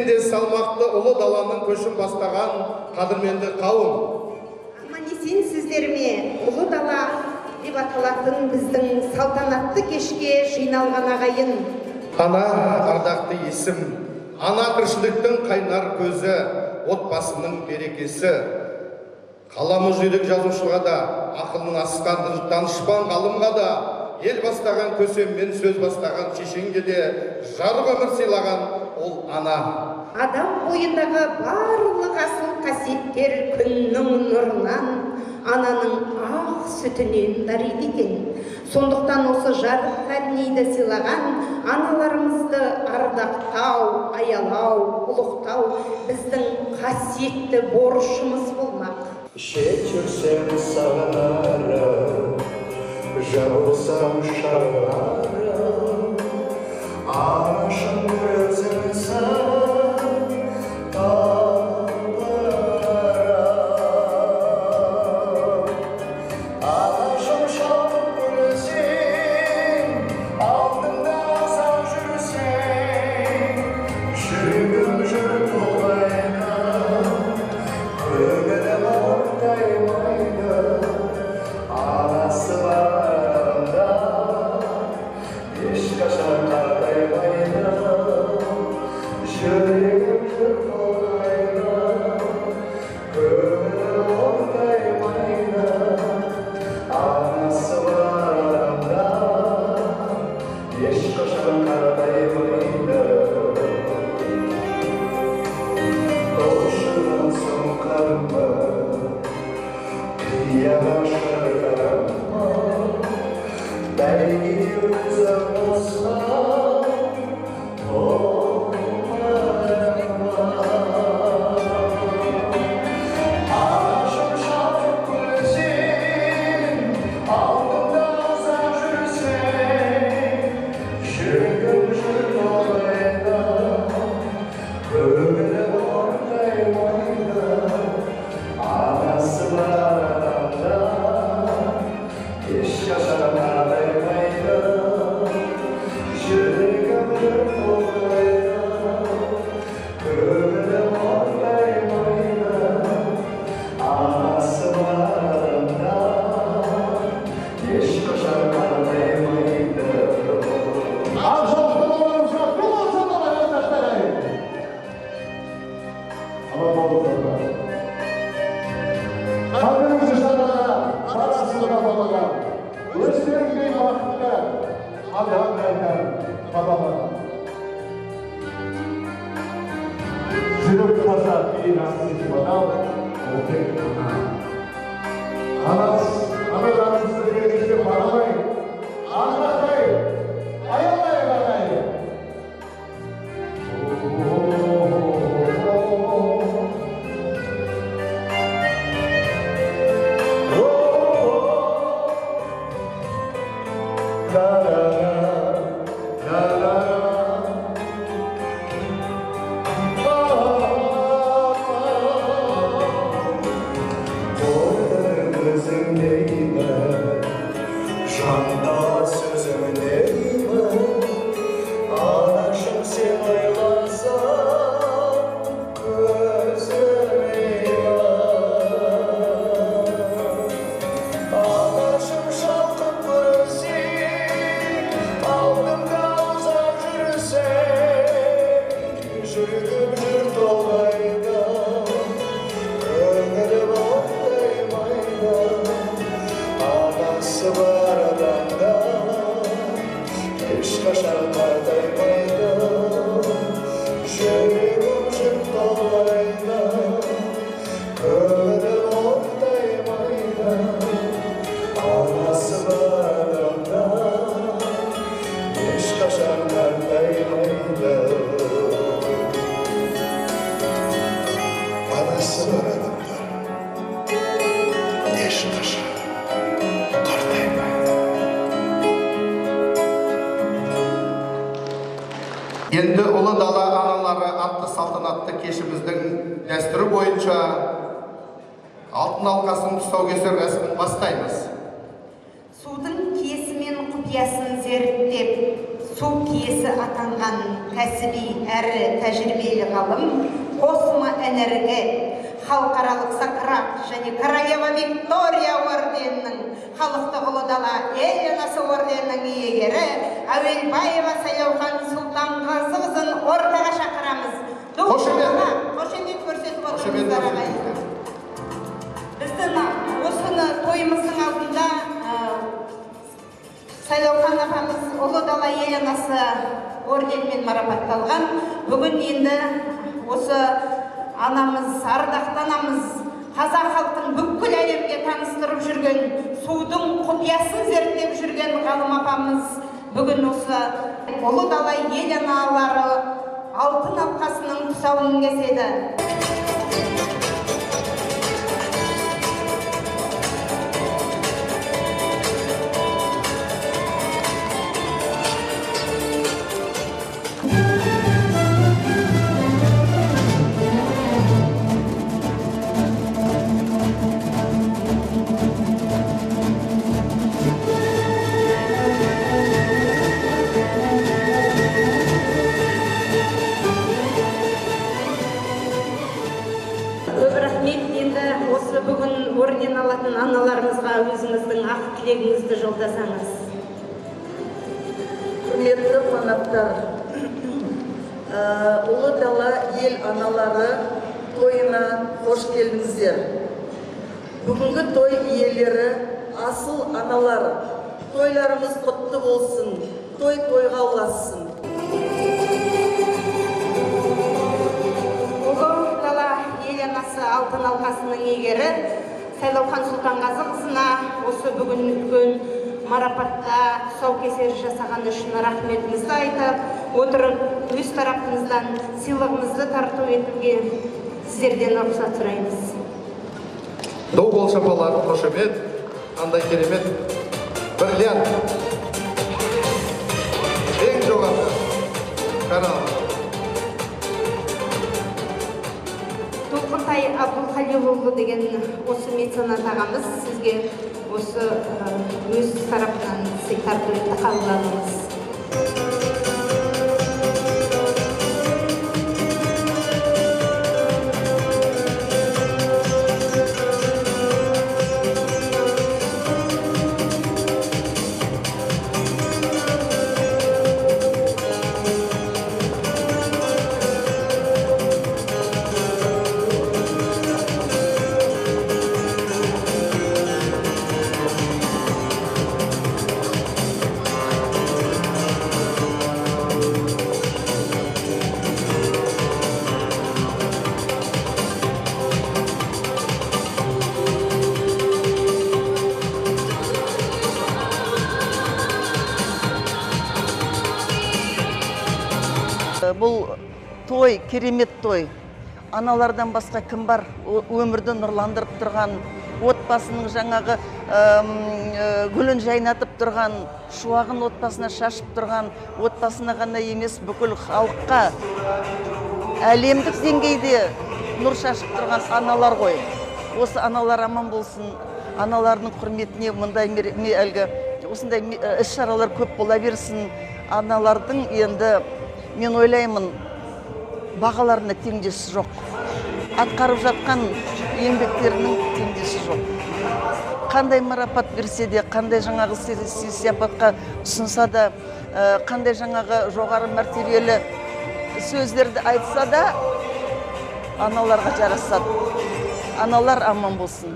де салмақты ұлы даланың көшін бастаған қадірменді қауым. Аман-есен сіздер ме? Ұлы дала деп аталатын біздің салтанатты кешке жиналған ағайын. Ана ардақты есім, ана тіршіліктің қайнар көзі, отбасының берекесі. Қаламы жүйрік жазушыға да, ақылын асқан данышпан ғалымға да, ел бастаған көсеммен сөз бастаған шешенге де жарық өмір сыйлаған ол ана. Адам бойындағы барлық асыл қасиеттер күннің нұрынан, ананың ақ сүтінен дариды екен. Сондықтан осы жарық пәрнейді сыйлаған аналарымызды ардақтау, аялау, ұлықтау біздің қасиетті борышымыз болмақ. Шетірсем сағынарым, жабылсам шағарым, анашым өзіңсің табарым. Анашым шағып көрсең, алдыңда сақ жүрсең, жүрегім жүр толайна, көңілім ортаймайды, анасы барында ешқашан қартаймайды, жүрегім жүр толайна, көңілім ортаймайды, анасы барында ешқашан қартаймайды. Қошынан соң қарымы, қияға шырқарымы, бәйге өзі болсам, болмарыма. Анашым шалып көрсең, алдыңда ұзақ жүрсең, жүрегім жүр толайна, көңілім ортаймайды, анасы бар адамда ешқашан қартаймайды, жүрегім жүр толайна, көңілім ортаймайды, анасы бар адамда ешқашан қартаймайды. Қалдырыңызды шараға, парасызға бабаға, өздеріңдей бақытты, Алған қайтар бабаға. Жүрек таза кейін асыз бадал, ол тек ана. Аналарыңызды беріңізді барамай, аңғақай, аялай ғағай. Жанда сөзім деймін, анашым сен ойласаң, көзімеймін. Анашым шалқып көрсең, алдымда ұзақ жүрсең, жүрегім жүр толғайды, көңілім ортаймайды, анасы бар адамда ешқашан қартаймайды, жүрегім жүр толайна, көңілім ортаймайды, анасы бар адамда ешқашан қартаймайды, анасы бар адамда ешқашан Енді ұлы дала аналары атты салтанатты кешіміздің дәстүрі бойынша алтын алқасын тұсаукесер рәсімін бастаймыз. Судың киесі мен құпиясын зерттеп, су киесі атанған кәсіби әрі тәжірибелі ғалым, Космо энерге халықаралық Сократ және Королева Виктория орденінің, халықтық ұлы дала ел анасы орденінің иегері Әуелбаева Сайлаухан Сұлтанғазықызын ортаға шақырамыз. Қошемет көрсетіп отырыңыздар ағайын. Біздің осыны тойымыздың алдында Сайлаухан апамыз ұлы дала ел анасы орденмен марапатталған. Бүгін енді осы анамыз, ардақты анамыз, қазақ халқын бүкіл әлемге таныстырып жүрген, судың құпиясын зерттеп жүрген ғалым апамыз бүгін осы ұлы дала ел аналары алтын алқасының тұсауын кеседі. Бүгін орден алатын аналарымызға өзіңіздің ақ тілегіңізді жолдасаңыз. Құрметті қонақтар, ұлы дала ел аналары тойына қош келдіңіздер. Бүгінгі той иелері асыл аналар, тойларымыз құтты болсын, той-тойға ұлассын. Алтын алқасының иегері Сайлаухан Сұлтанғазықызына осы бүгін өткен марапатта тұсаукесер жасаған үшін рахметімізді айтып отырып, өз тарапымыздан сыйлығымызды тарту етуге сіздерден рұқсат сұраймыз. Доу бол шапалар, қошемет, андай керемет, бірлен, ең жоғары, канал. Толқынтай Абдулхалилұлы деген осы меценат ағамыз сізге осы өз тарапынан сый тарту етті, қабылдадыңыз. Бұл той, керемет той. Аналардан басқа кім бар? Өмірді нұрландырып тұрған, отбасының жаңағы гүлін жайнатып тұрған, шуағын отбасына шашып тұрған, отбасына ғана емес бүкіл халыққа әлемдік деңгейде нұр шашып тұрған аналар ғой. Осы аналар аман болсын, аналардың құрметіне мұндай осындай іс-шаралар көп бола берсін. Аналардың енді мен ойлаймын, бағаларына теңдесі жоқ. Атқарып жатқан еңбектерінің теңдесі жоқ. Қандай марапат берсе де, қандай жаңағы сияпатқа ұсынса да, қандай жаңағы жоғары мәртебелі сөздерді айтса да, аналарға жарасады. Аналар аман болсын.